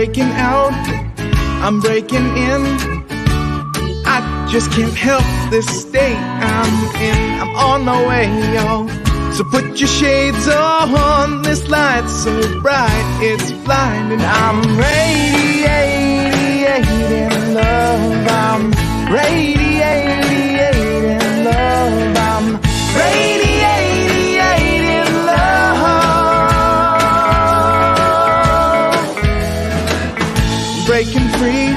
breaking out, I'm breaking in. I just can't help this state I'm in. I'm on my way, y'all. So put your shades on, this light's so bright, it's blinding. I'm radiating love, I'm radiating love, I'm radiating love. Breaking free,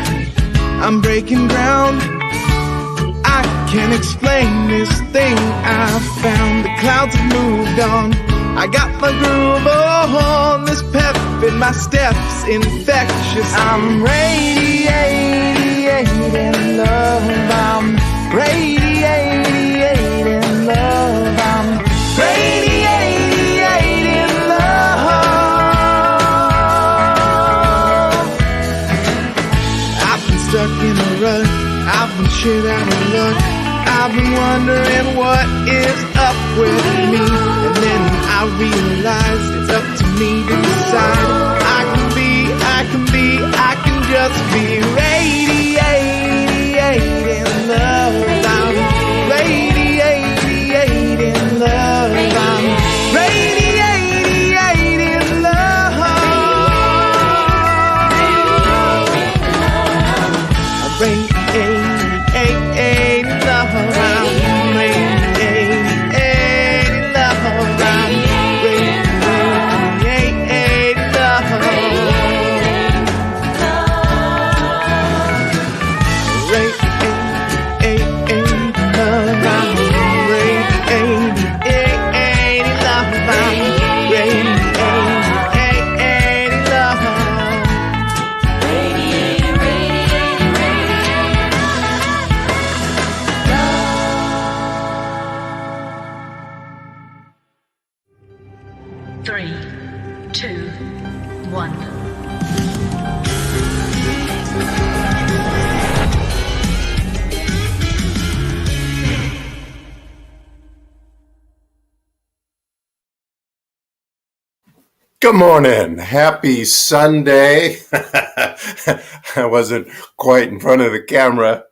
I'm breaking ground. I can't explain this thing I found. The clouds have moved on. I got my groove on. This pep in my steps infectious. I'm radiating love. I'm radiating love. I'm radiating love. I've been stuck in a rut. I've been shit out of luck. I've been wondering what is up with me. And then I realized it's up to me to decide. I can just be radiating love. I'm radiating love. I'm radiating love. I'm radiating love. Good morning. Happy Sunday. I wasn't quite in front of the camera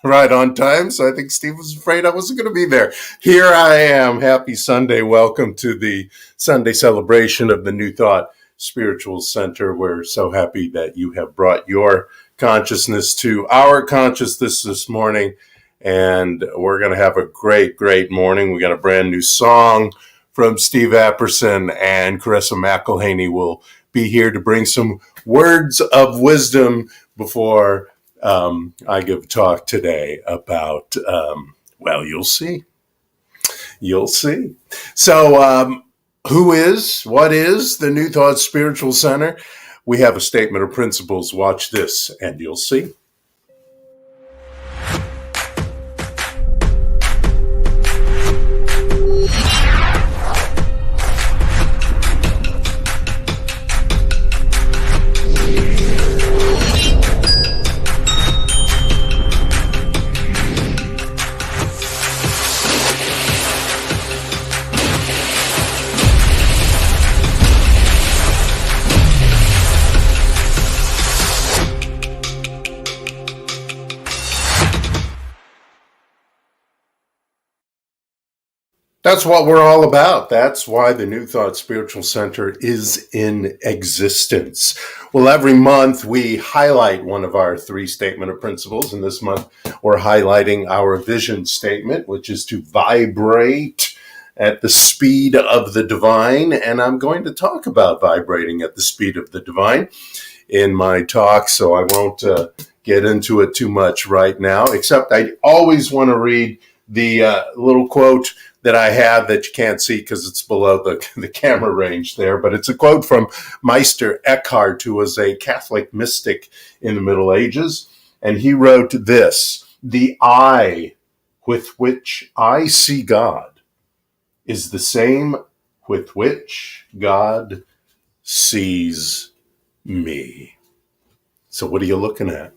right on time, so I think Steve was afraid I wasn't going to be there. Here I am. Happy Sunday. Welcome to the Sunday celebration of the New Thought Spiritual Center. We're so happy that you have brought your consciousness to our consciousness this morning, and we're going to have a great morning. We got a brand new song from Steve Apperson, and Caressa Mcelhany will be here to bring some words of wisdom before I give a talk today about, well, you'll see. You'll see. So what is the New Thought Spiritual Center? We have a statement of principles. Watch this, and you'll see. That's what we're all about. That's why the New Thought Spiritual Center is in existence. Well, every month we highlight one of our 3 statement of principles. And this month we're highlighting our vision statement, which is to vibrate at the speed of the divine. And I'm going to talk about vibrating at the speed of the divine in my talk, so I won't get into it too much right now, except I always want to read the little quote that I have that you can't see because it's below the camera range there. But it's a quote from Meister Eckhart, who was a Catholic mystic in the Middle Ages. And he wrote this: "The eye with which I see God is the same with which God sees me." So what are you looking at?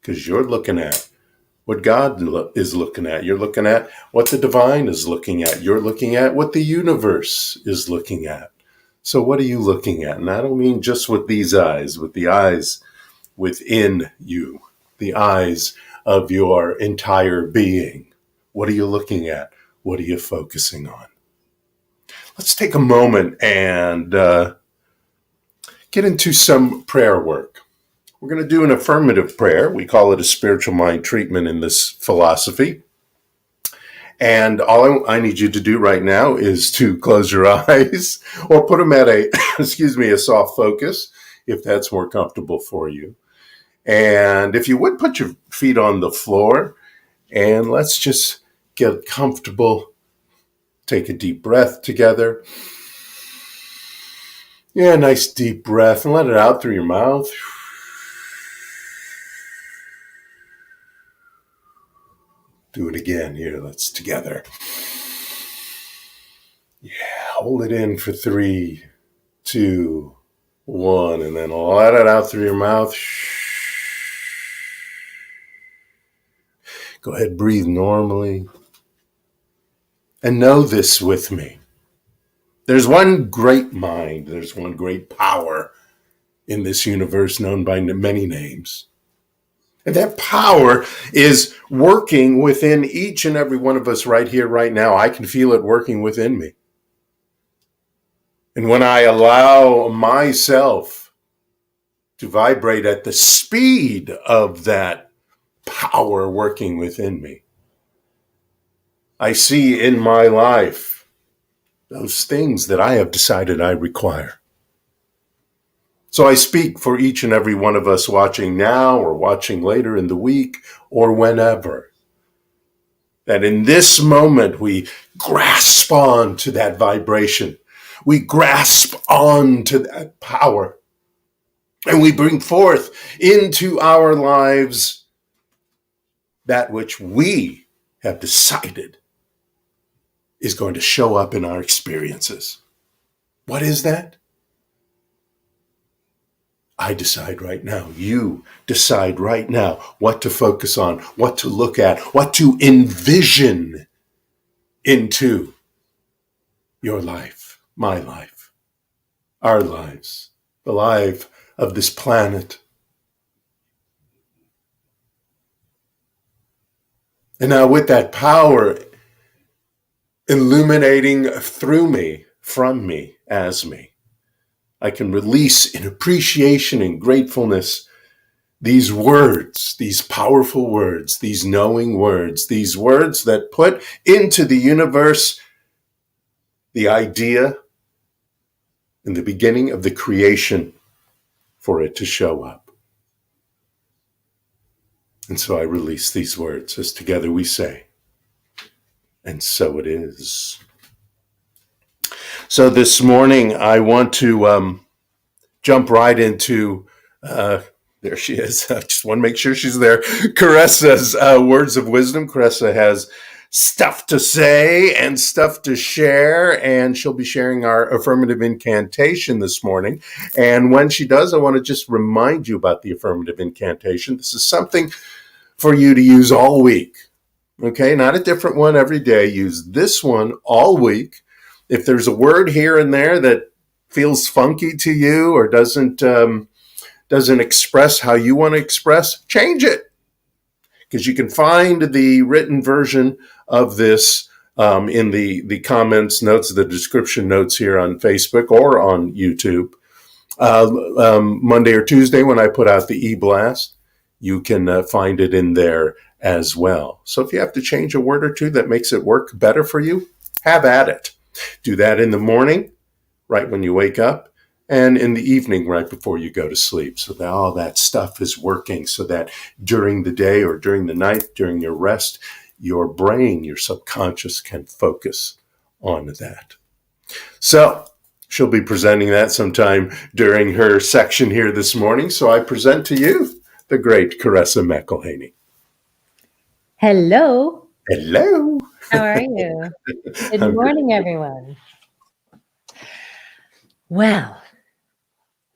Because you're looking at what God is looking at. You're looking at what the divine is looking at. You're looking at what the universe is looking at. So what are you looking at? And I don't mean just with these eyes, with the eyes within you, the eyes of your entire being. What are you looking at? What are you focusing on? Let's take a moment and get into some prayer work. We're going to do an affirmative prayer. We call it a spiritual mind treatment in this philosophy. And all I need you to do right now is to close your eyes or put them at a soft focus, if that's more comfortable for you. And if you would, put your feet on the floor and let's just get comfortable. Take a deep breath together. Yeah, nice deep breath, and let it out through your mouth. Do it again here. Let's together. Yeah, hold it in for 3, 2, 1, and then let it out through your mouth. Go ahead, breathe normally. And know this with me. There's one great mind, there's one great power in this universe known by many names. And that power is working within each and every one of us right here, right now. I can feel it working within me. And when I allow myself to vibrate at the speed of that power working within me, I see in my life those things that I have decided I require. So I speak for each and every one of us watching now or watching later in the week or whenever, that in this moment we grasp on to that vibration. We grasp on to that power. And we bring forth into our lives that which we have decided is going to show up in our experiences. What is that? I decide right now. You decide right now what to focus on, what to look at, what to envision into your life, my life, our lives, the life of this planet. And now with that power illuminating through me, from me, as me, I can release in appreciation and gratefulness these words, these powerful words, these knowing words, these words that put into the universe the idea in the beginning of the creation for it to show up. And so I release these words as together we say, and so it is. So this morning I want to jump right into, there she is. I just want to make sure she's there. Caressa's words of wisdom. Caressa has stuff to say and stuff to share, and she'll be sharing our Affirmative Incantation this morning. And when she does, I want to just remind you about the Affirmative Incantation. This is something for you to use all week. Okay, not a different one every day. Use this one all week. If there's a word here and there that feels funky to you or doesn't express how you want to express, change it. Because you can find the written version of this in the comments notes, the description notes here on Facebook or on YouTube. Monday or Tuesday when I put out the e-blast, you can find it in there as well. So if you have to change a word or two that makes it work better for you, have at it. Do that in the morning, right when you wake up, and in the evening, right before you go to sleep, so that all that stuff is working, so that during the day or during the night, during your rest, your brain, your subconscious can focus on that. So she'll be presenting that sometime during her section here this morning. So I present to you the great Caressa Mcelhany. Hello. Hello. How are you? Good morning, everyone. Well,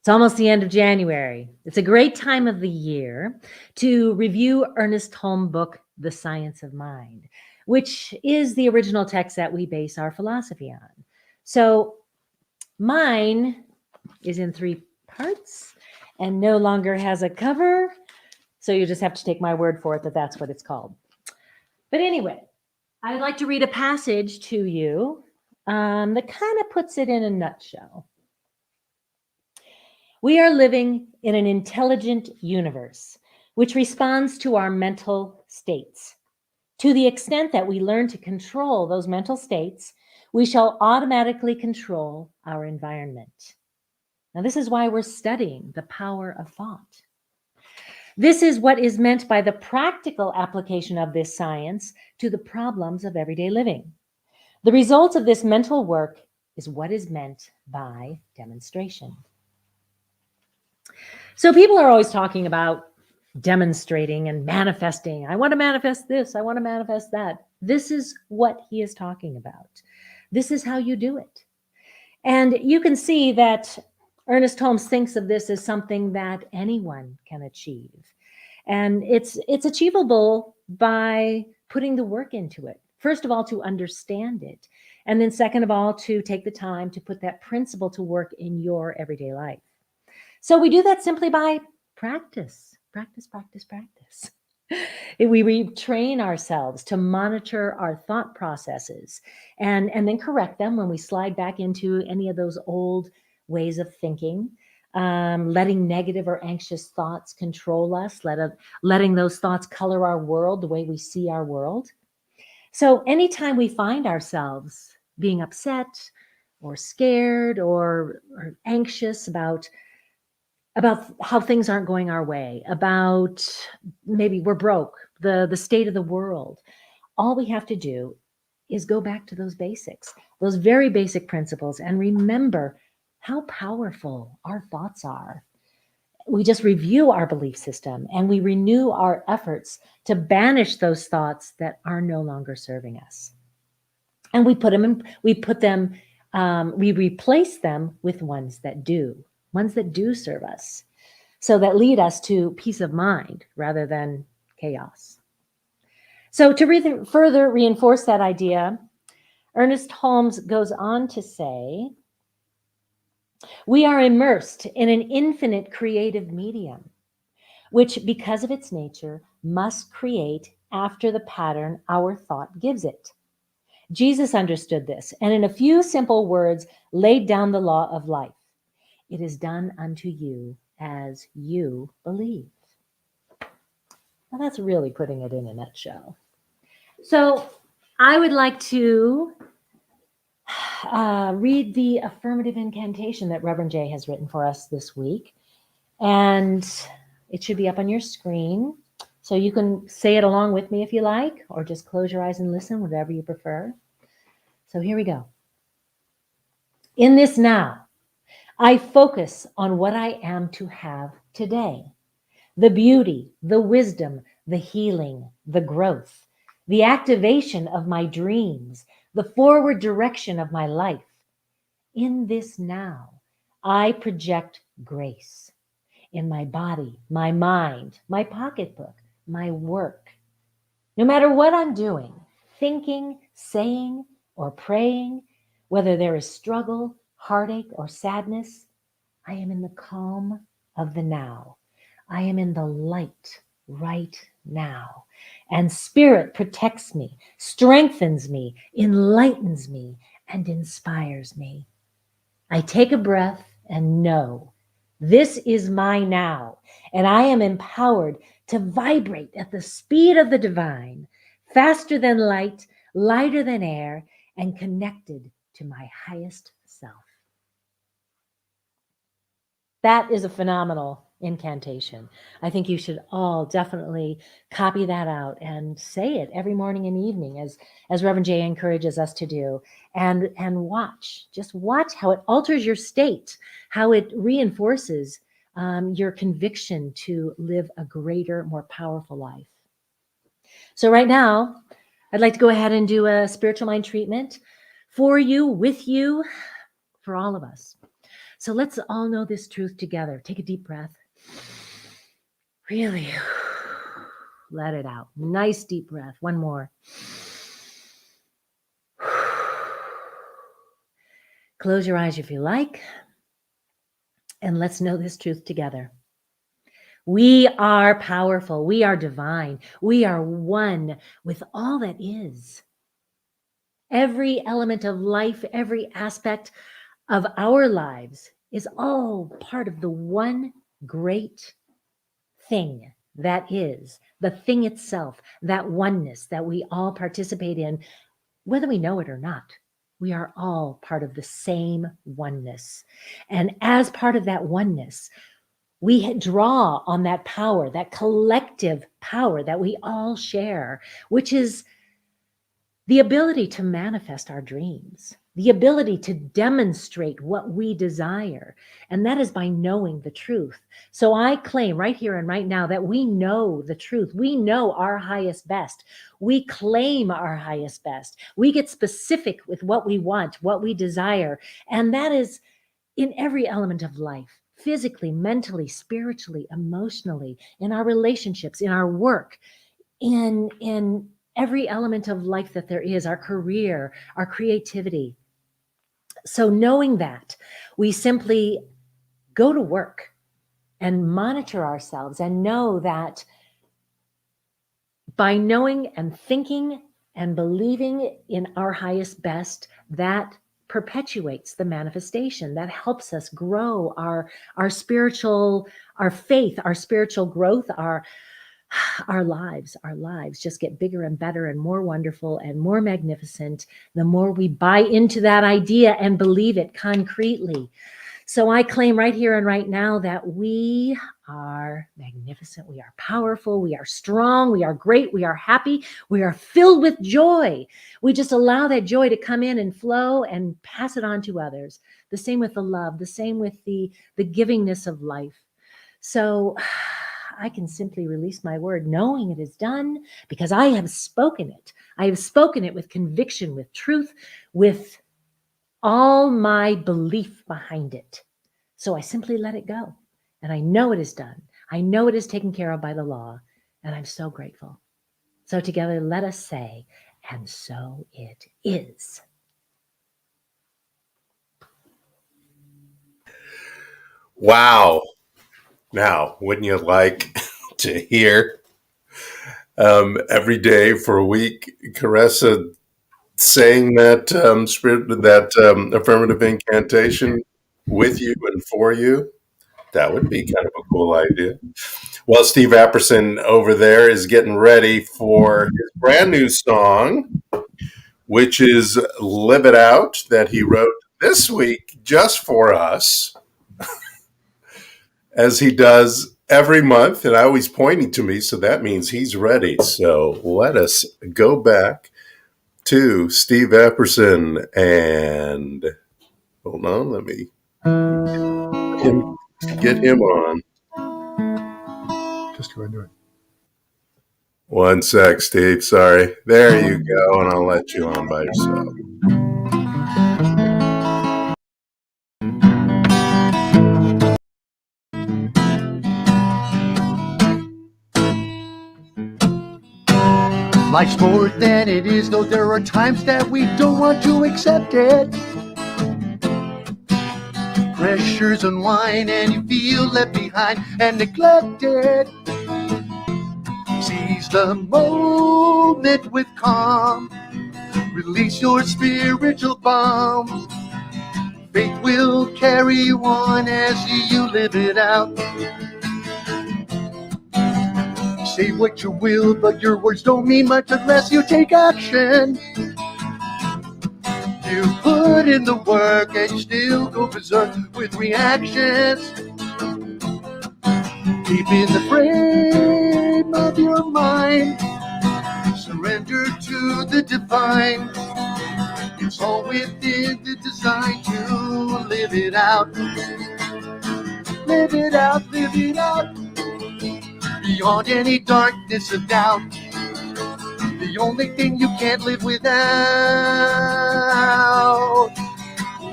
it's almost the end of January. It's a great time of the year to review Ernest Holmes' book, The Science of Mind, which is the original text that we base our philosophy on. So Mine is in 3 parts and no longer has a cover. So you just have to take my word for it that that's what it's called. But anyway, I'd like to read a passage to you that kind of puts it in a nutshell. We are living in an intelligent universe which responds to our mental states. To the extent that we learn to control those mental states, we shall automatically control our environment. Now, this is why we're studying the power of thought. This is what is meant by the practical application of this science to the problems of everyday living. The result of this mental work is what is meant by demonstration. So people are always talking about demonstrating and manifesting. I want to manifest this. I want to manifest that. This is what he is talking about. This is how you do it. And you can see that Ernest Holmes thinks of this as something that anyone can achieve. And it's achievable by putting the work into it. First of all, to understand it. And then second of all, to take the time to put that principle to work in your everyday life. So we do that simply by practice. We retrain ourselves to monitor our thought processes and then correct them when we slide back into any of those old ways of thinking, letting negative or anxious thoughts control us, letting those thoughts color our world the way we see our world. So anytime we find ourselves being upset or scared or anxious about how things aren't going our way, about maybe we're broke, the state of the world, all we have to do is go back to those basics, those very basic principles, and remember how powerful our thoughts are. We just review our belief system and we renew our efforts to banish those thoughts that are no longer serving us. And we replace them with ones that do serve us. So that lead us to peace of mind rather than chaos. So to further reinforce that idea, Ernest Holmes goes on to say, we are immersed in an infinite creative medium, which because of its nature must create after the pattern our thought gives it. Jesus understood this, and in a few simple words laid down the law of life. It is done unto you as you believe. Now that's really putting it in a nutshell. So I would like to read the Affirmative Incantation that Reverend Jay has written for us this week. And it should be up on your screen. So you can say it along with me if you like, or just close your eyes and listen, whatever you prefer. So here we go. In this now, I focus on what I am to have today. The beauty, the wisdom, the healing, the growth, the activation of my dreams, the forward direction of my life. In this now, I project grace in my body, my mind, my pocketbook, my work. No matter what I'm doing, thinking, saying, or praying, whether there is struggle, heartache, or sadness, I am in the calm of the now. I am in the light right now. And Spirit protects me, strengthens me, enlightens me, and inspires me. I take a breath and know this is my now, and I am empowered to vibrate at the speed of the divine, faster than light, lighter than air, and connected to my highest self. That is a phenomenal incantation. I think you should all definitely copy that out and say it every morning and evening as Reverend Jay encourages us to do. And just watch how it alters your state, how it reinforces your conviction to live a greater, more powerful life. So right now, I'd like to go ahead and do a spiritual mind treatment for you, with you, for all of us. So let's all know this truth together. Take a deep breath. Really let it out. Nice deep breath. One more. Close your eyes if you like, and let's know this truth together. We are powerful. We are divine. We are one with all that is. Every element of life, every aspect of our lives is all part of the one great thing that is, the thing itself, that oneness that we all participate in, whether we know it or not. We are all part of the same oneness. And as part of that oneness, we draw on that power, that collective power that we all share, which is the ability to manifest our dreams, the ability to demonstrate what we desire. And that is by knowing the truth. So I claim right here and right now that we know the truth. We know our highest best. We claim our highest best. We get specific with what we want, what we desire. And that is in every element of life, physically, mentally, spiritually, emotionally, in our relationships, in our work, in every element of life that there is, our career, our creativity. So knowing that, we simply go to work and monitor ourselves and know that by knowing and thinking and believing in our highest best, that perpetuates the manifestation. That helps us grow our spiritual, our faith, our spiritual growth, our lives just get bigger and better and more wonderful and more magnificent the more we buy into that idea and believe it concretely. So I claim right here and right now that we are magnificent, we are powerful, we are strong, we are great, we are happy, we are filled with joy. We just allow that joy to come in and flow and pass it on to others. The same with the love, the same with the givingness of life. So I can simply release my word knowing it is done because I have spoken it. I have spoken it with conviction, with truth, with all my belief behind it. So I simply let it go. And I know it is done. I know it is taken care of by the law. And I'm so grateful. So together, let us say, and so it is. Wow. Now, wouldn't you like to hear every day for a week, Caressa saying that affirmative incantation with you and for you? That would be kind of a cool idea. Well, Steve Apperson over there is getting ready for his brand new song, which is Live It Out, that he wrote this week just for us, as he does every month. And always pointing to me, so that means he's ready. So let us go back to Steve Apperson and hold on, let me get him on. Just go ahead and do it. One sec, Steve. Sorry. There you go. And I'll let you on by yourself. Life's more than it is, though there are times that we don't want to accept it. Pressures unwind and you feel left behind and neglected. Seize the moment with calm. Release your spiritual bomb. Faith will carry you on as you live it out. Say what you will, but your words don't mean much unless you take action. You put in the work and you still go berserk with reactions. Keep in the frame of your mind. Surrender to the divine. It's all within the design to live it out. Live it out, live it out. Beyond any darkness of doubt. The only thing you can't live without.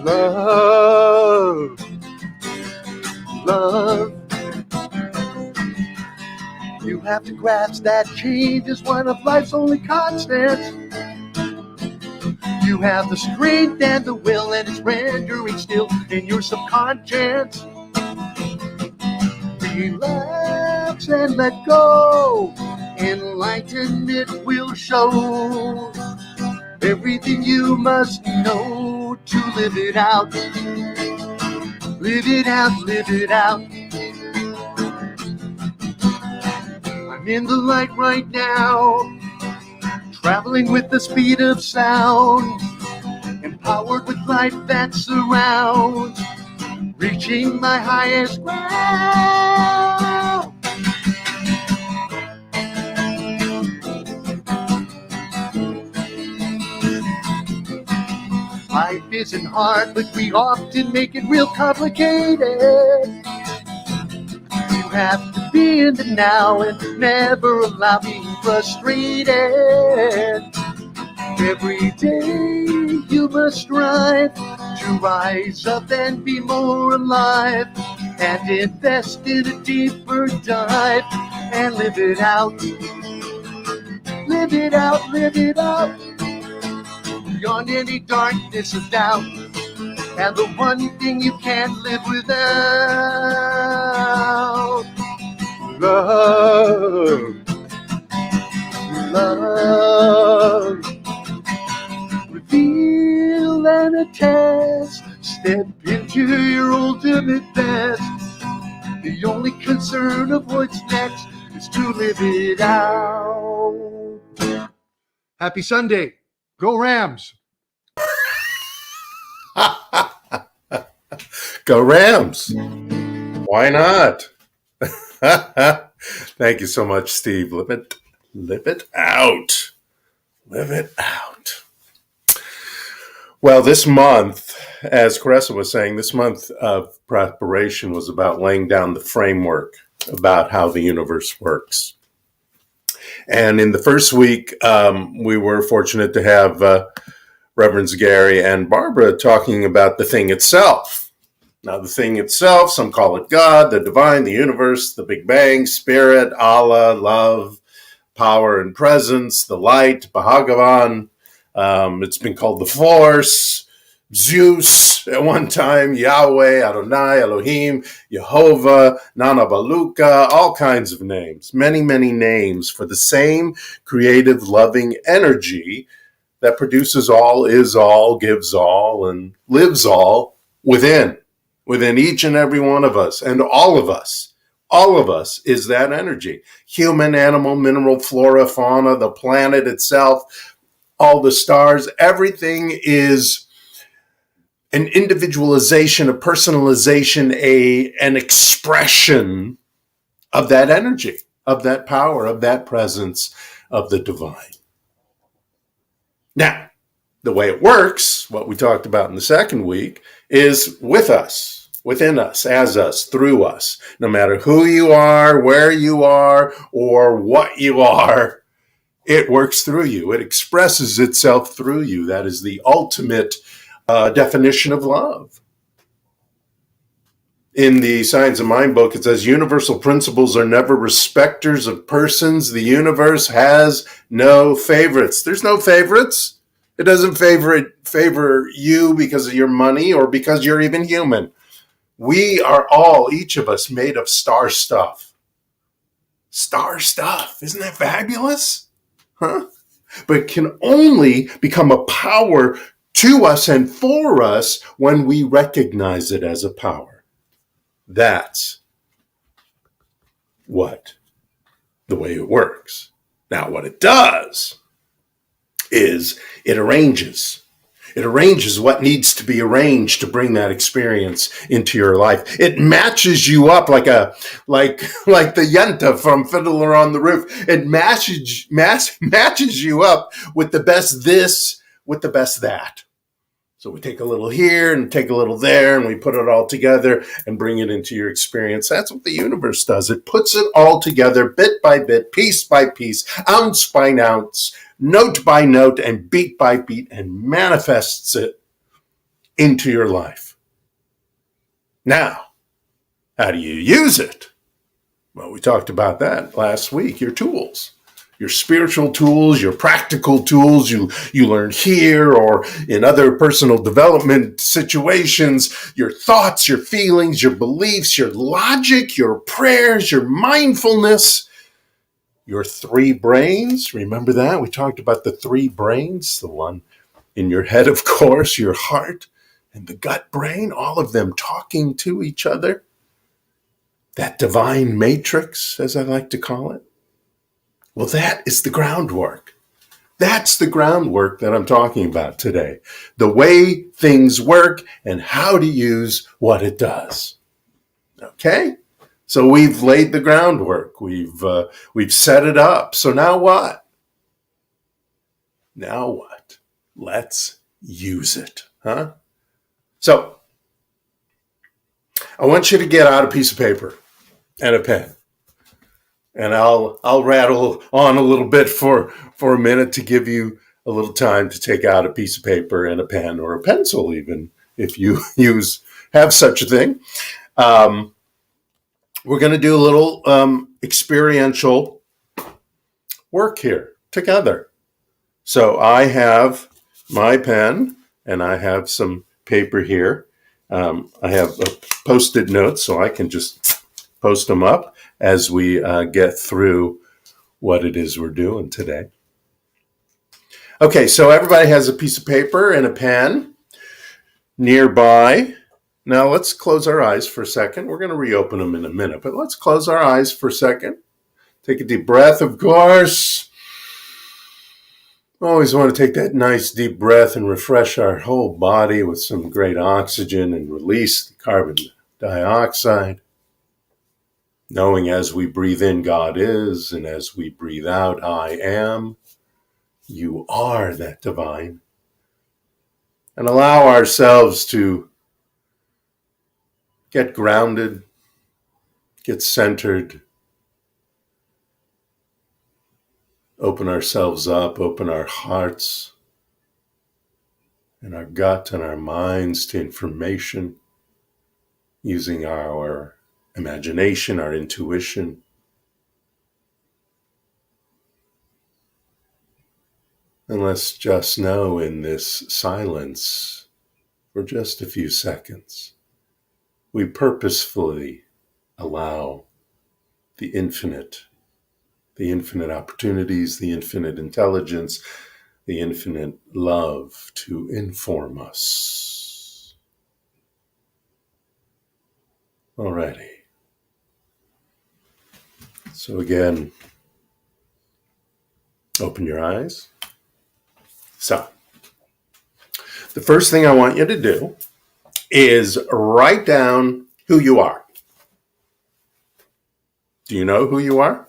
Love. Love. You have to grasp that change is one of life's only constants. You have the strength and the will, and it's rendering still in your subconscious. Relax and let go. Enlightenment will show everything you must know to live it out. Live it out, live it out. I'm in the light right now, traveling with the speed of sound, empowered with life that surrounds, reaching my highest ground. Life isn't hard, but we often make it real complicated. You have to be in the now and never allow being frustrated. Every day you must strive to rise up and be more alive, and invest in a deeper dive and live it out. Live it out, live it out. Beyond any darkness of doubt, and the one thing you can't live without. Love. Love. Reveal and attest. Step into your ultimate best. The only concern of what's next is to live it out. Happy Sunday. Go Rams. Go Rams. Why not? Thank you so much, Steve. Live it out. Live it out. Well, this month, as Caressa was saying, this month of preparation was about laying down the framework about how the universe works. And in the first week, we were fortunate to have Reverends Gary and Barbara talking about the thing itself. Now, the thing itself, some call it God, the divine, the universe, the Big Bang, spirit, Allah, love, power and presence, the light, Bhagavan. It's been called the Force, Zeus at one time, Yahweh, Adonai, Elohim, Jehovah, Nana Baluka, all kinds of names, many, many names for the same creative, loving energy that produces all, is all, gives all, and lives all within each and every one of us, and all of us is that energy. Human, animal, mineral, flora, fauna, the planet itself, all the stars, everything is an individualization, a personalization, an expression of that energy, of that power, of that presence of the divine. Now, the way it works, what we talked about in the second week, is with us, within us, as us, through us. No matter who you are, where you are, or what you are, it works through you. It expresses itself through you. That is the ultimate definition of love. In the Science of Mind book, it says, universal principles are never respecters of persons. The universe has no favorites. There's no favorites. It doesn't favor you because of your money or because you're even human. We are all, each of us, made of star stuff. Star stuff. Isn't that fabulous? Huh? But it can only become a power to us and for us when we recognize it as a power. That's the way it works. Now, what it does is it arranges what needs to be arranged to bring that experience into your life. It matches you up like the Yenta from Fiddler on the Roof. It matches you up with the best this, with the best that. So we take a little here and take a little there, and we put it all together and bring it into your experience. That's what the universe does. It puts it all together, bit by bit, piece by piece, ounce by ounce, note by note, and beat by beat, and manifests it into your life. Now, how do you use it? Well, we talked about that last week, your tools. your spiritual tools, your practical tools you learn here or in other personal development situations, your thoughts, your feelings, your beliefs, your logic, your prayers, your mindfulness, your three brains. Remember that? We talked about the three brains, the one in your head, of course, your heart, and the gut brain, all of them talking to each other. That divine matrix, as I like to call it. Well, that is the groundwork. That's the groundwork that I'm talking about today. The way things work and how to use what it does. Okay? So we've laid the groundwork. We've set it up. So now what? Now what? Let's use it, huh? So I want you to get out a piece of paper and a pen. And I'll rattle on a little bit for a minute to give you a little time to take out a piece of paper and a pen or a pencil, even if you have such a thing. We're going to do a little experiential work here together. So I have my pen and I have some paper here. I have Post-it notes, so I can just post them up as we get through what it is we're doing today. Okay, so everybody has a piece of paper and a pen nearby. Now let's close our eyes for a second. We're going to reopen them in a minute, but let's close our eyes for a second. Take a deep breath, of course. Always want to take that nice deep breath and refresh our whole body with some great oxygen and release the carbon dioxide. Knowing as we breathe in, God is, and as we breathe out, I am. You are that divine. And allow ourselves to get grounded, get centered, open ourselves up, open our hearts and our gut and our minds to information, using our imagination, our intuition. And let's just know in this silence, for just a few seconds, we purposefully allow the infinite opportunities, the infinite intelligence, the infinite love to inform us. Alrighty. So again, open your eyes. So, the first thing I want you to do is write down who you are. Do you know who you are?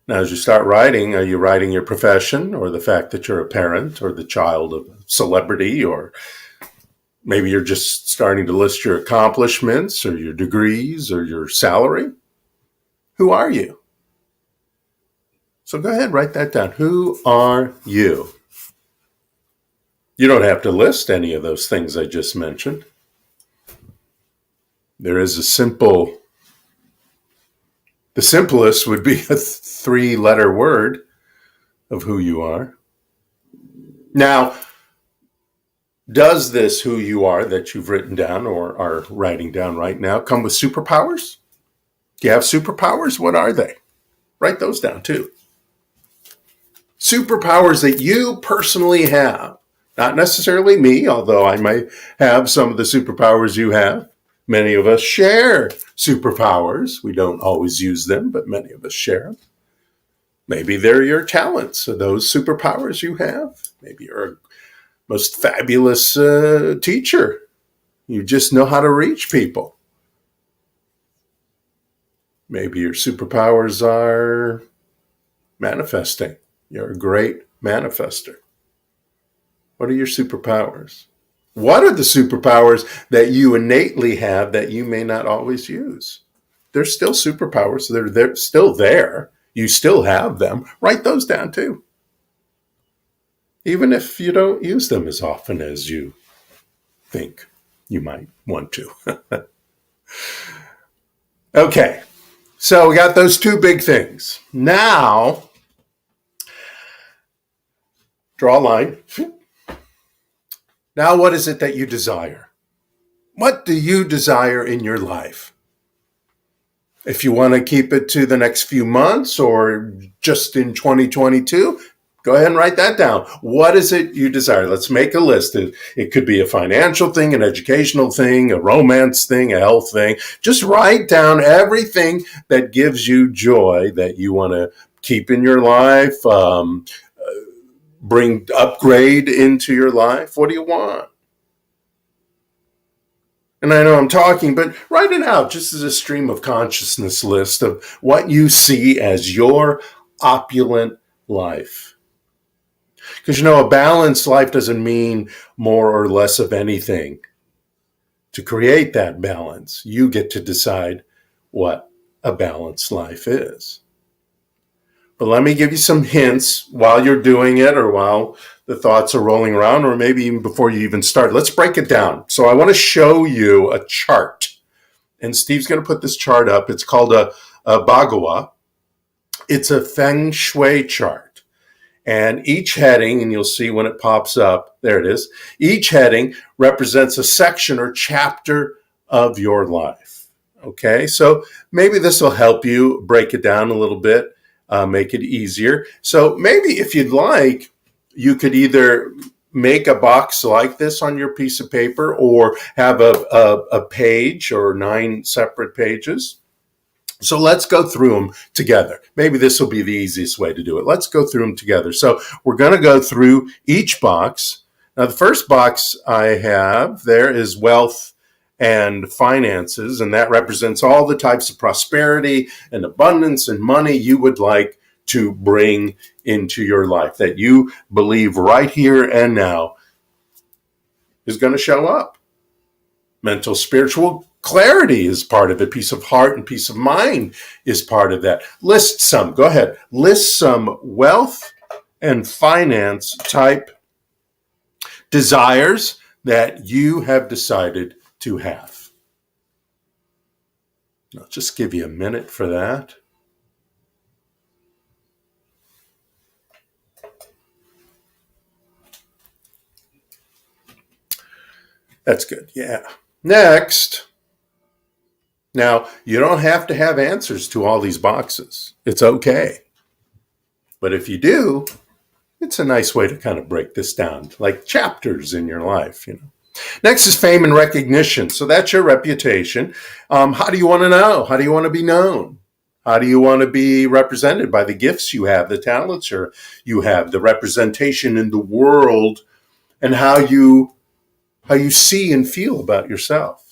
Now, as you start writing, are you writing your profession or the fact that you're a parent or the child of a celebrity, or maybe you're just starting to list your accomplishments or your degrees or your salary? Who are you? So go ahead, write that down. Who are you? You don't have to list any of those things I just mentioned. There is the simplest would be a 3-letter word of who you are. Now, does this who you are that you've written down or are writing down right now come with superpowers? Do you have superpowers? What are they? Write those down too. Superpowers that you personally have. Not necessarily me, although I might have some of the superpowers you have. Many of us share superpowers. We don't always use them, but many of us share them. Maybe they're your talents, so those superpowers you have. Maybe you're a most fabulous teacher. You just know how to reach people. Maybe your superpowers are manifesting. You're a great manifester. What are your superpowers? What are the superpowers that you innately have that you may not always use? They're still superpowers. They're still there. You still have them. Write those down too. Even if you don't use them as often as you think you might want to. Okay. So we got those two big things. Now, draw a line. Now, what is it that you desire? What do you desire in your life? If you want to keep it to the next few months or just in 2022, go ahead and write that down. What is it you desire? Let's make a list. It could be a financial thing, an educational thing, a romance thing, a health thing. Just write down everything that gives you joy that you want to keep in your life, bring upgrade into your life. What do you want? And I know I'm talking, but write it out just as a stream of consciousness list of what you see as your opulent life. Because, a balanced life doesn't mean more or less of anything. To create that balance, you get to decide what a balanced life is. But let me give you some hints while you're doing it or while the thoughts are rolling around, or maybe even before you even start. Let's break it down. So I want to show you a chart. And Steve's going to put this chart up. It's called a Bagua. It's a Feng Shui chart. And each heading, and you'll see when it pops up, there it is. Each heading represents a section or chapter of your life. Okay, so maybe this will help you break it down a little bit, make it easier. So maybe if you'd like, you could either make a box like this on your piece of paper or have a page or 9 separate pages. So let's go through them together. Maybe this will be the easiest way to do it. Let's go through them together. So we're going to go through each box. Now, the first box I have there is wealth and finances, and that represents all the types of prosperity and abundance and money you would like to bring into your life, that you believe right here and now is going to show up. Mental, spiritual clarity is part of it. Peace of heart and peace of mind is part of that. List some. Go ahead. List some wealth and finance type desires that you have decided to have. I'll just give you a minute for that. That's good. Yeah. Next. Now, you don't have to have answers to all these boxes. It's okay. But if you do, it's a nice way to kind of break this down, like chapters in your life, Next is fame and recognition. So that's your reputation. How do you want to know? How do you want to be known? How do you want to be represented by the gifts you have, the talents you have, the representation in the world, and how you see and feel about yourself?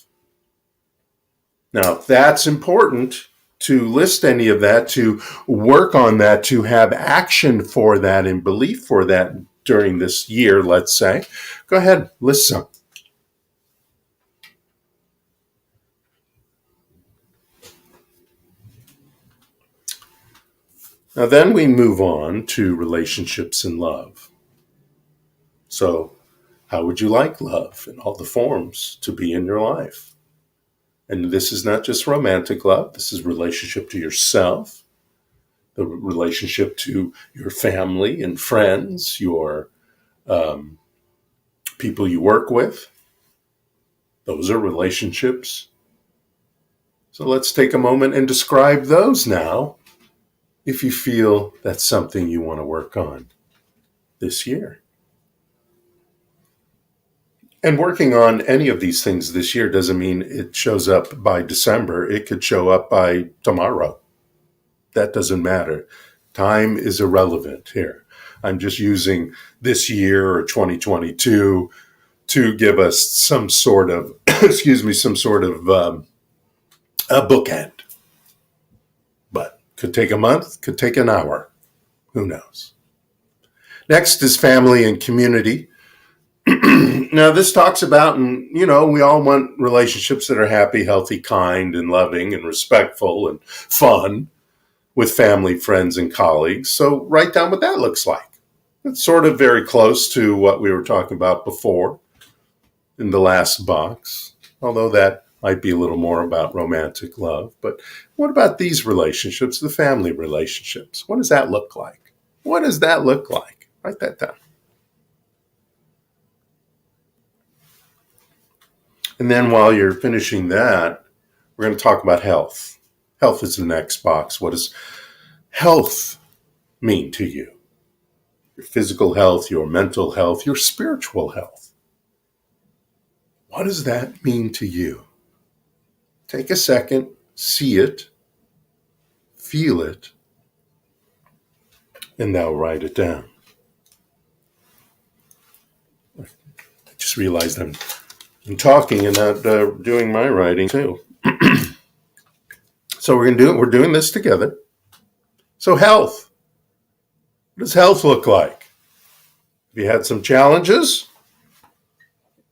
Now, that's important to list any of that, to work on that, to have action for that and belief for that during this year, let's say. Go ahead, list some. Now, then we move on to relationships and love. So, how would you like love in all the forms to be in your life? And this is not just romantic love. This is relationship to yourself, the relationship to your family and friends, your people you work with. Those are relationships. So let's take a moment and describe those now, if you feel that's something you want to work on this year. And working on any of these things this year doesn't mean it shows up by December. It could show up by tomorrow. That doesn't matter. Time is irrelevant here. I'm just using this year or 2022 to give us some sort of, a bookend. But could take a month, could take an hour. Who knows? Next is family and community. Now, this talks about, and we all want relationships that are happy, healthy, kind, and loving, and respectful, and fun with family, friends, and colleagues. So write down what that looks like. It's sort of very close to what we were talking about before in the last box, although that Might be a little more about romantic love, but what about these relationships, the family relationships? What does that look like? What does that look like? Write that down. And then while you're finishing that, we're going to talk about health. Health is the next box. What does health mean to you? Your physical health, your mental health, your spiritual health. What does that mean to you? Take a second, see it, feel it, and now write it down. I just realized I'm talking and not doing my writing too. So we're doing this together. So health. What does health look like? Have you had some challenges?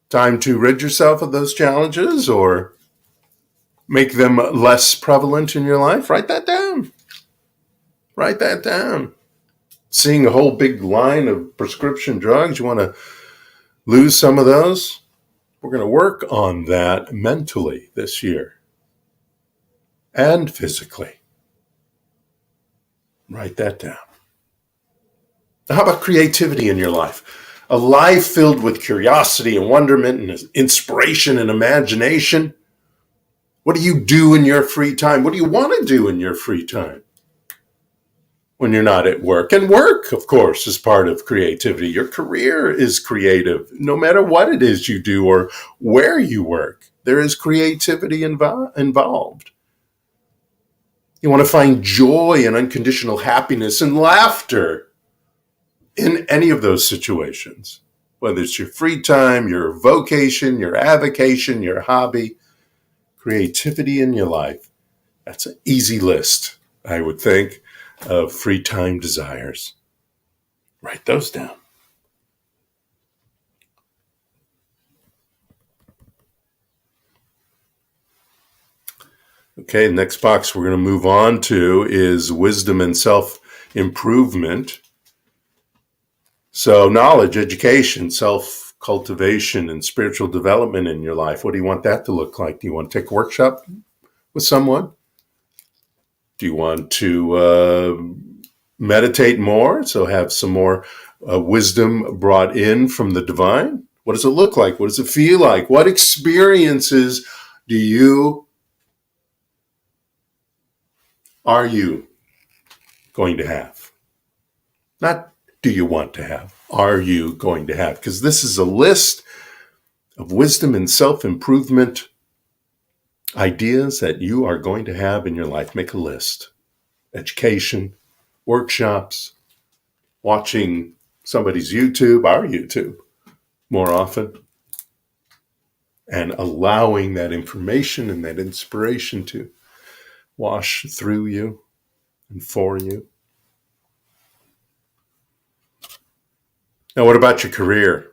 Time to rid yourself of those challenges or make them less prevalent in your life? Write that down. Write that down. Seeing a whole big line of prescription drugs, you want to lose some of those? We're going to work on that mentally this year and physically. Write that down. Now, how about creativity in your life? A life filled with curiosity and wonderment and inspiration and imagination. What do you do in your free time? What do you want to do in your free time when you're not at work? And work, of course, is part of creativity. Your career is creative. No matter what it is you do or where you work, there is creativity involved. You want to find joy and unconditional happiness and laughter in any of those situations, whether it's your free time, your vocation, your avocation, your hobby, creativity in your life. That's an easy list, I would think, of free time desires. Write those down. Okay, the next box we're going to move on to is wisdom and self-improvement. So knowledge, education, self-cultivation, and spiritual development in your life. What do you want that to look like? Do you want to take a workshop with someone? Do you want to meditate more? So have some more wisdom brought in from the divine? What does it look like? What does it feel like? What experiences are you going to have? Not do you want to have? Are you going to have? Because this is a list of wisdom and self-improvement ideas that you are going to have in your life. Make a list. Education, workshops, watching somebody's YouTube, our YouTube, more often, and allowing that information and that inspiration to wash through you and for you. Now, what about your career,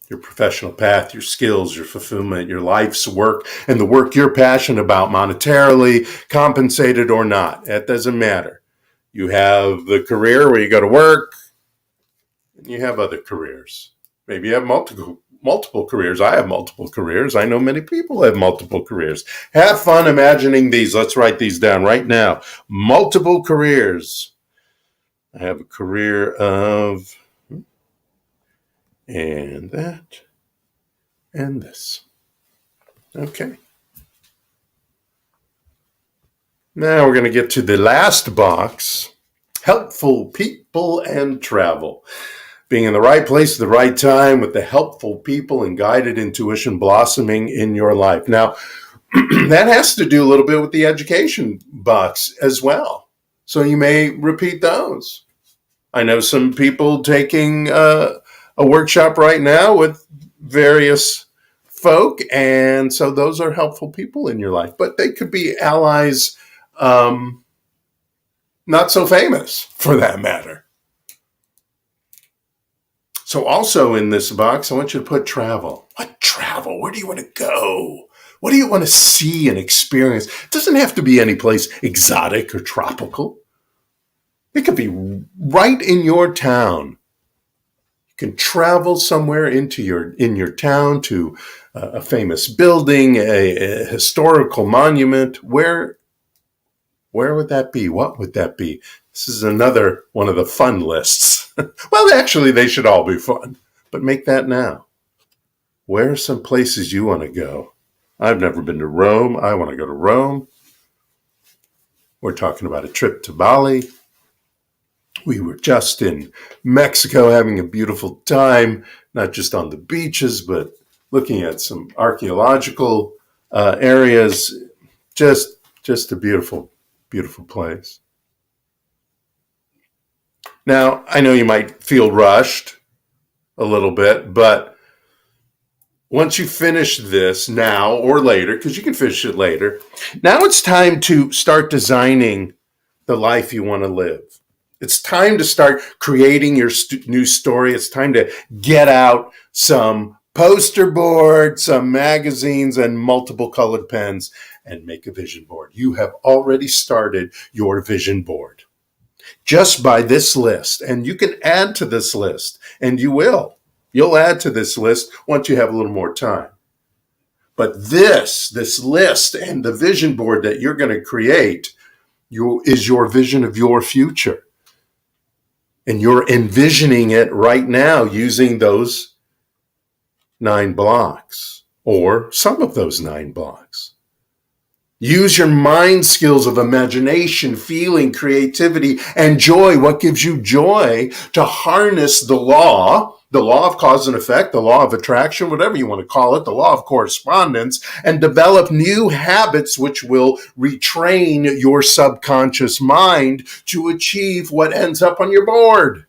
your professional path, your skills, your fulfillment, your life's work, and the work you're passionate about, monetarily compensated or not? That doesn't matter. You have the career where you go to work, and you have other careers. Maybe you have multiple careers. I have multiple careers. I know many people have multiple careers. Have fun imagining these. Let's write these down right now. Multiple careers. I have a career of, and that, and this. Okay. Now we're going to get to the last box, helpful people and travel. Being in the right place at the right time with the helpful people and guided intuition blossoming in your life. Now, that has to do a little bit with the education box as well. So you may repeat those. I know some people taking a workshop right now with various folk, and so those are helpful people in your life. But they could be allies, not so famous for that matter. So also in this box, I want you to put travel. What travel? Where do you want to go? What do you want to see and experience? It doesn't have to be any place exotic or tropical. It could be right in your town. You can travel somewhere in your town to a famous building, a historical monument. Where would that be? What would that be? This is another one of the fun lists. Well, actually, they should all be fun, but make that now. Where are some places you want to go? I've never been to Rome. I want to go to Rome. We're talking about a trip to Bali. We were just in Mexico having a beautiful time, not just on the beaches, but looking at some archaeological areas. Just a beautiful, beautiful place. Now, I know you might feel rushed a little bit, but once you finish this now or later, because you can finish it later, now it's time to start designing the life you want to live. It's time to start creating your new story. It's time to get out some poster board, some magazines, and multiple colored pens and make a vision board. You have already started your vision board just by this list. And you can add to this list, and you will. You'll add to this list once you have a little more time. But this list and the vision board that you're going to create is your vision of your future. And you're envisioning it right now using those 9 blocks or some of those 9 blocks. Use your mind skills of imagination, feeling, creativity, and joy. What gives you joy to harness the law of cause and effect, the law of attraction, whatever you want to call it, the law of correspondence, and develop new habits which will retrain your subconscious mind to achieve what ends up on your board.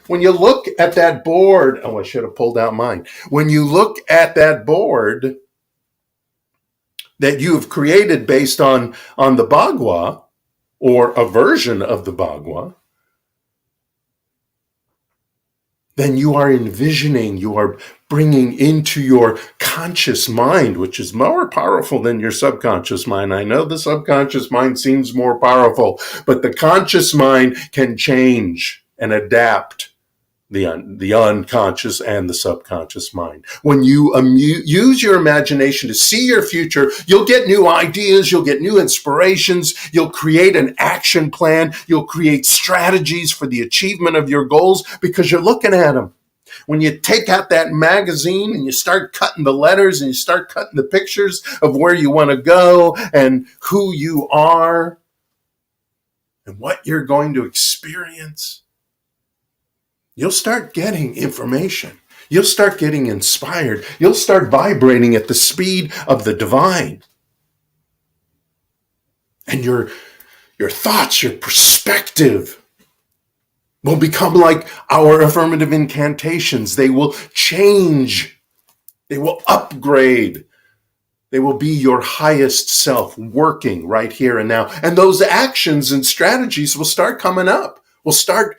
When you look at that board, I should have pulled out mine. When you look at that board that you have created based on the Bagua, or a version of the Bagua, then you are envisioning, you are bringing into your conscious mind, which is more powerful than your subconscious mind. I know the subconscious mind seems more powerful, but the conscious mind can change and adapt the unconscious and the subconscious mind. When you use your imagination to see your future, you'll get new ideas, you'll get new inspirations, you'll create an action plan, you'll create strategies for the achievement of your goals because you're looking at them. When you take out that magazine and you start cutting the letters and you start cutting the pictures of where you want to go and who you are and what you're going to experience, you'll start getting information. You'll start getting inspired. You'll start vibrating at the speed of the divine. And your thoughts, your perspective will become like our affirmative incantations. They will change. They will upgrade. They will be your highest self working right here and now. And those actions and strategies will start coming up. Will start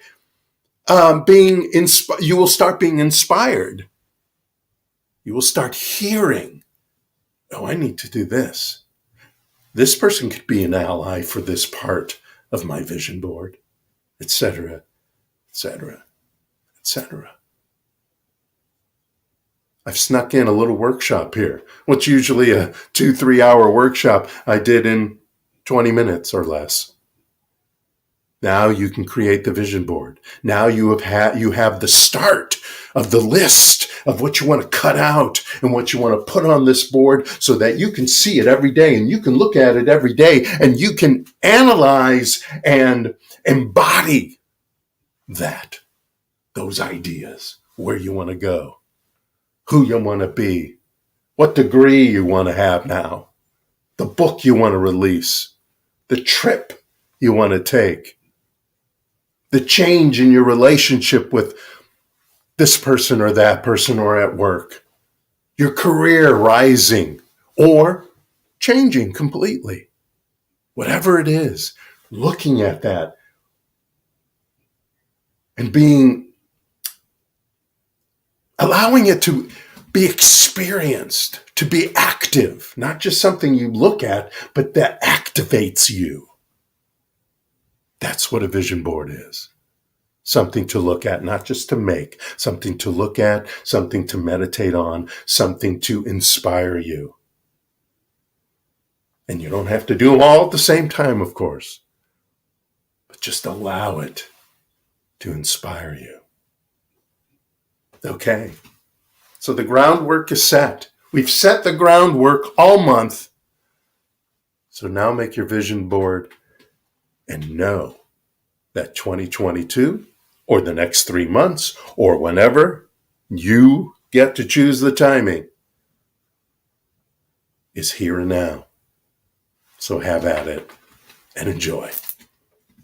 you will start being inspired. You will start hearing, oh, I need to do this. This person could be an ally for this part of my vision board, etc., etc., etc. I've snuck in a little workshop here. What's usually a 2-3 hour workshop I did in 20 minutes or less. Now you can create the vision board. Now you have the start of the list of what you want to cut out and what you want to put on this board so that you can see it every day and you can look at it every day and you can analyze and embody those ideas, where you want to go, who you want to be, what degree you want to have now, the book you want to release, the trip you want to take, the change in your relationship with this person or that person or at work, your career rising or changing completely. Whatever it is, looking at that and allowing it to be experienced, to be active, not just something you look at, but that activates you. That's what a vision board is. something to look at, not just to make, something to look at, something to meditate on, something to inspire you. And you don't have to do them all at the same time, of course, but just allow it to inspire you. Okay, so the groundwork is set. We've set the groundwork all month. So now make your vision board and know that 2022 or the next 3 months or whenever you get to choose the timing is here and now. So have at it and enjoy.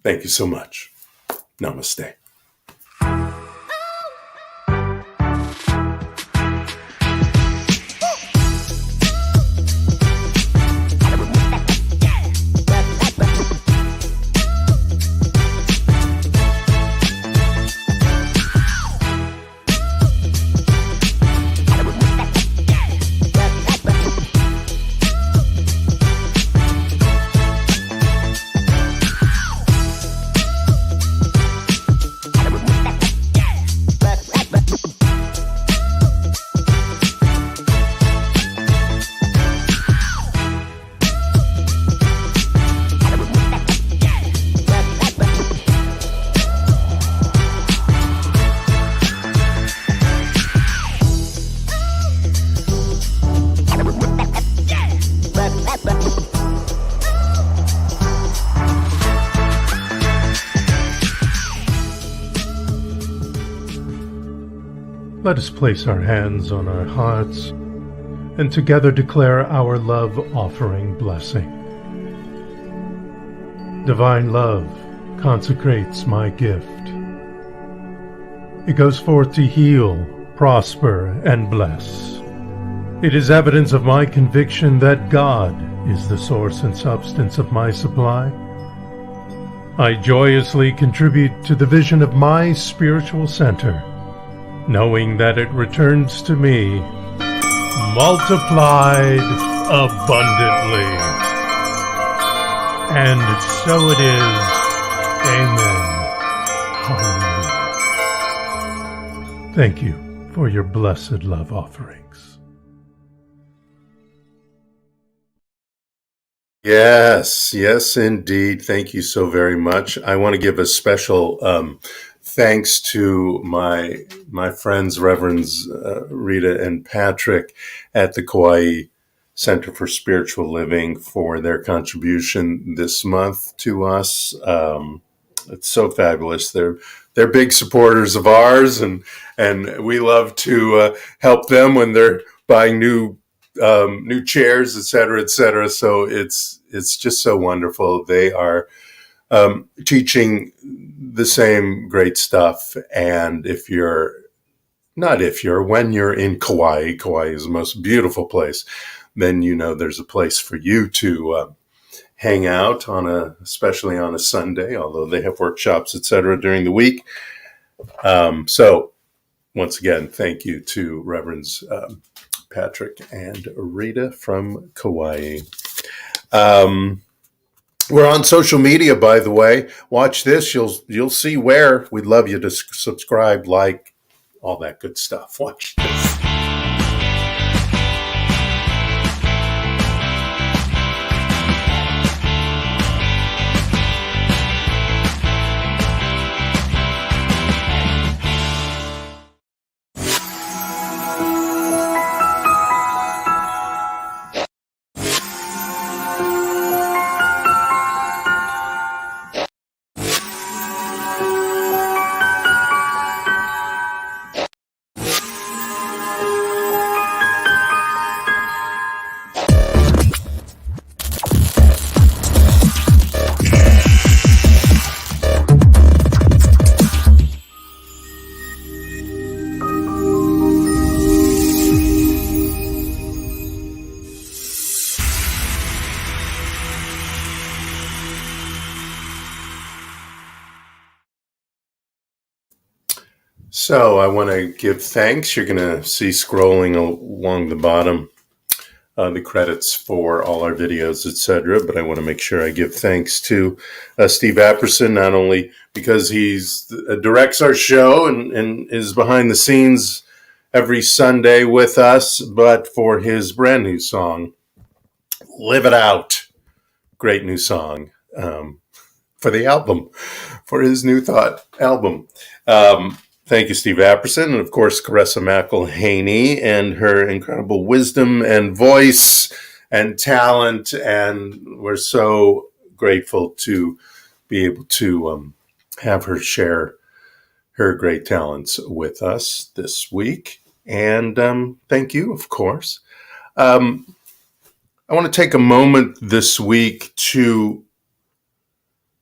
Thank you so much. Namaste. Let us place our hands on our hearts and together declare our love offering blessing. Divine love consecrates my gift. It goes forth to heal, prosper, and bless. It is evidence of my conviction that God is the source and substance of my supply. I joyously contribute to the vision of my spiritual center, knowing that it returns to me multiplied abundantly. And so it is. Amen. Hallelujah. Thank you for your blessed love offerings. Yes, indeed. Thank you so very much. I want to give a special thanks to my friends, Reverends Rita and Patrick at the Kauai Center for Spiritual Living for their contribution this month to us. It's so fabulous. They're big supporters of ours, and we love to help them when they're buying new chairs, et cetera. So it's just so wonderful. They are teaching the same great stuff. And when you're in Kauai is the most beautiful place, then you know there's a place for you to hang out especially on a Sunday, although they have workshops, etc. during the week. So once again, thank you to Reverends Patrick and Rita from Kauai. We're on social media, by the way. Watch this. You'll see where. We'd love you to subscribe, like, all that good stuff. Watch this. So I want to give thanks. You're going to see scrolling along the bottom the credits for all our videos, etc. But I want to make sure I give thanks to Steve Apperson, not only because he's directs our show and is behind the scenes every Sunday with us, but for his brand new song, Live It Out. Great new song for the album, for his New Thought album. Thank you, Steve Apperson, and of course, Caressa Mcelhany and her incredible wisdom and voice and talent. And we're so grateful to be able to have her share her great talents with us this week. And thank you, of course. I want to take a moment this week to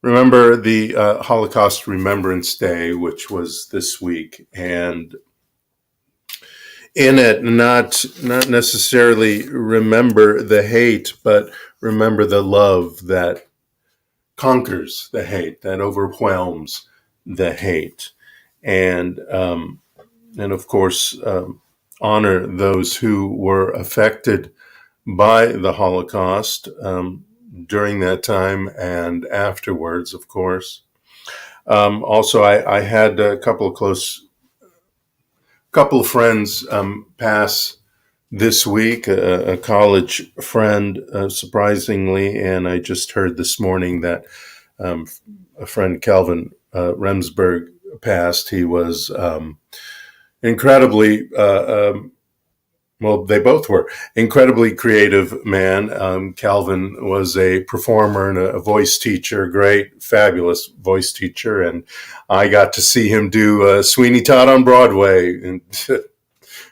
remember the Holocaust Remembrance Day, which was this week, and in it, not necessarily remember the hate, but remember the love that conquers the hate, that overwhelms the hate, and of course honor those who were affected by the Holocaust during that time and afterwards, of course. Also, I had a couple of friends pass this week, a college friend, surprisingly, and I just heard this morning that a friend, Calvin Remsburg, passed. He was incredibly well, they both were incredibly creative man. Calvin was a performer and a voice teacher, great, fabulous voice teacher. And I got to see him do Sweeney Todd on Broadway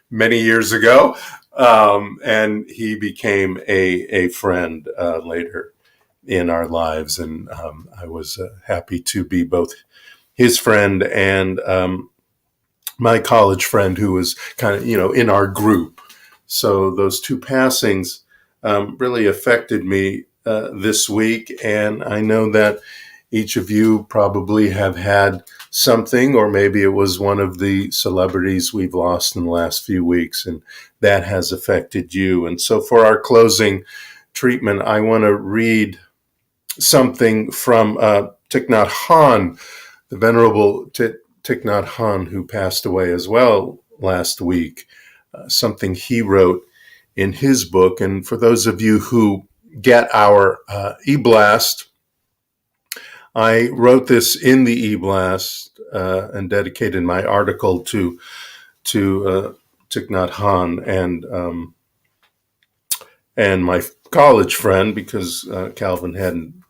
many years ago. And he became a friend later in our lives. And I was happy to be both his friend and my college friend who was kind of, in our group. So those two passings really affected me this week. And I know that each of you probably have had something, or maybe it was one of the celebrities we've lost in the last few weeks, and that has affected you. And so for our closing treatment, I want to read something from Thich Nhat Hanh, the Venerable Thich Nhat Hanh, who passed away as well last week. Something he wrote in his book. And for those of you who get our e-blast, I wrote this in the e-blast and dedicated my article to Thich Nhat Hanh and my college friend, because Calvin hadn't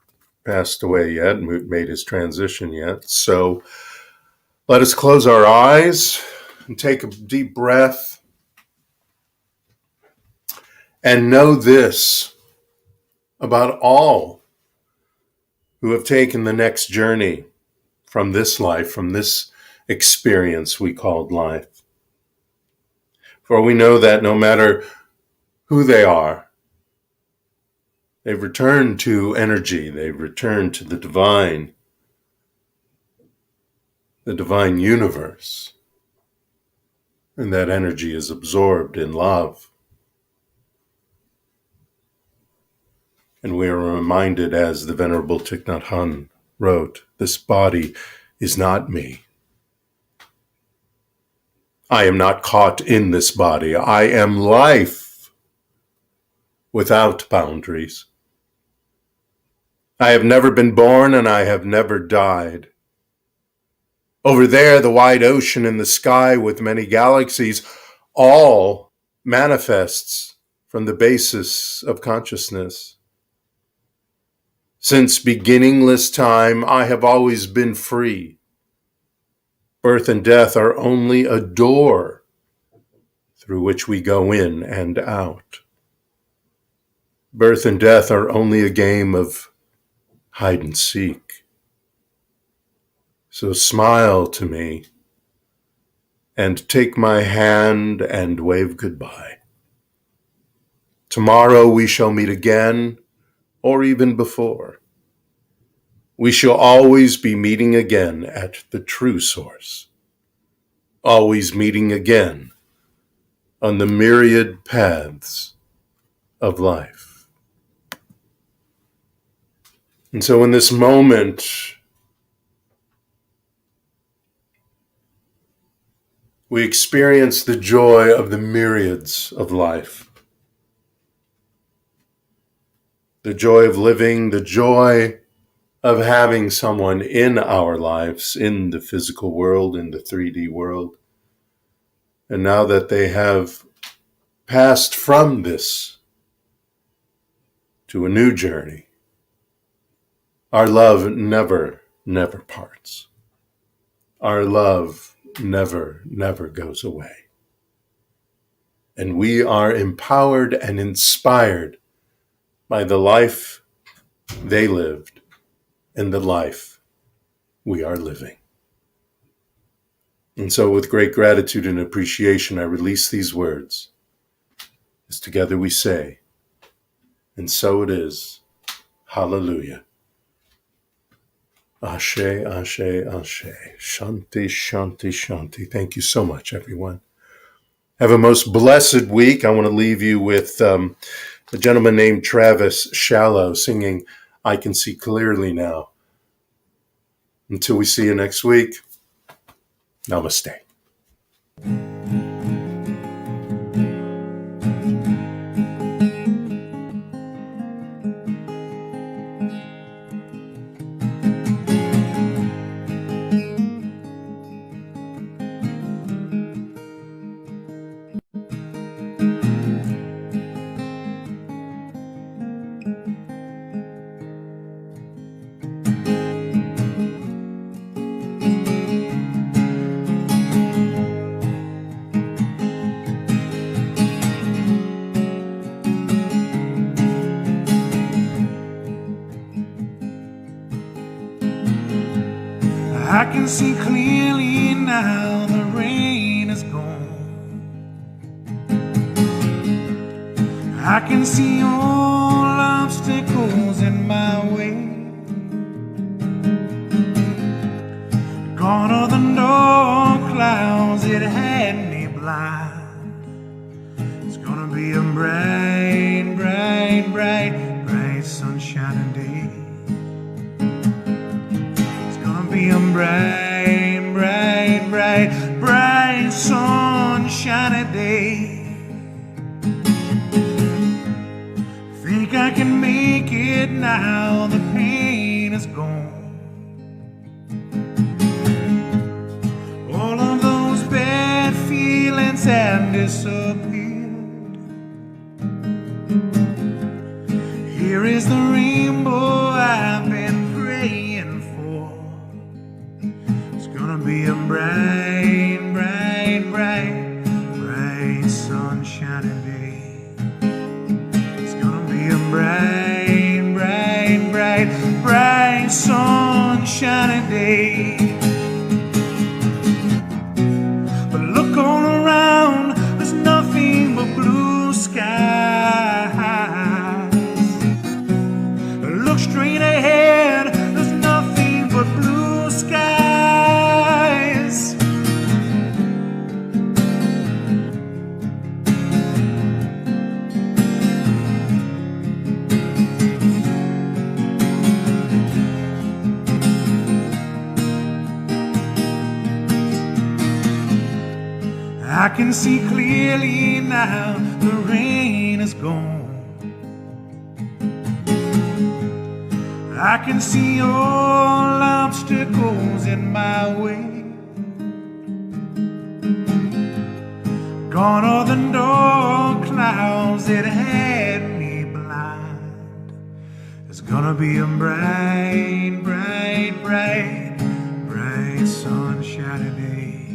passed away yet and made his transition yet. So let us close our eyes and take a deep breath. And know this about all who have taken the next journey from this life, from this experience we called life. For we know that no matter who they are, they've returned to energy, they've returned to the divine universe. And that energy is absorbed in love. And we are reminded, as the Venerable Thich Nhat Hanh wrote, this body is not me. I am not caught in this body. I am life without boundaries. I have never been born and I have never died. Over there, the wide ocean and the sky with many galaxies, all manifests from the basis of consciousness. Since beginningless time, I have always been free. Birth and death are only a door through which we go in and out. Birth and death are only a game of hide and seek. So smile to me and take my hand and wave goodbye. Tomorrow we shall meet again, or even before. We shall always be meeting again at the true source, always meeting again on the myriad paths of life. And so in this moment, we experience the joy of the myriads of life. The joy of living, the joy of having someone in our lives, in the physical world, in the 3D world. And now that they have passed from this to a new journey, our love never, never parts. Our love never, never goes away. And we are empowered and inspired by the life they lived and the life we are living. And so with great gratitude and appreciation, I release these words as together we say, and so it is. Hallelujah. Ashe, Ashe, Ashe. Shanti, Shanti, Shanti. Thank you so much, everyone. Have a most blessed week. I want to leave you with a gentleman named Travis Shallow singing, I Can See Clearly Now. Until we see you next week, namaste. I can see clearly now, the rain is gone. I can see all obstacles in my way. Gone are the dark clouds that had me blind. It's gonna be a bright, bright, bright, bright sunshiny day. Be a bright, bright, bright, bright sunshiny day. Think I can make it now, the pain is gone. All of those bad feelings have disappeared. Here is the rainbow I've been praying for. Gonna be a bright, bright, bright, bright sunshiny day. It's gonna be a bright, bright, bright, bright sunshiny day. But look all around, there's nothing but blue skies. Look straight ahead, there's nothing but blue skies. I can see clearly now, the rain is gone. I can see all obstacles in my way. Gone are the dark clouds that had me blind. It's gonna be a bright, bright, bright, bright sunshiny day.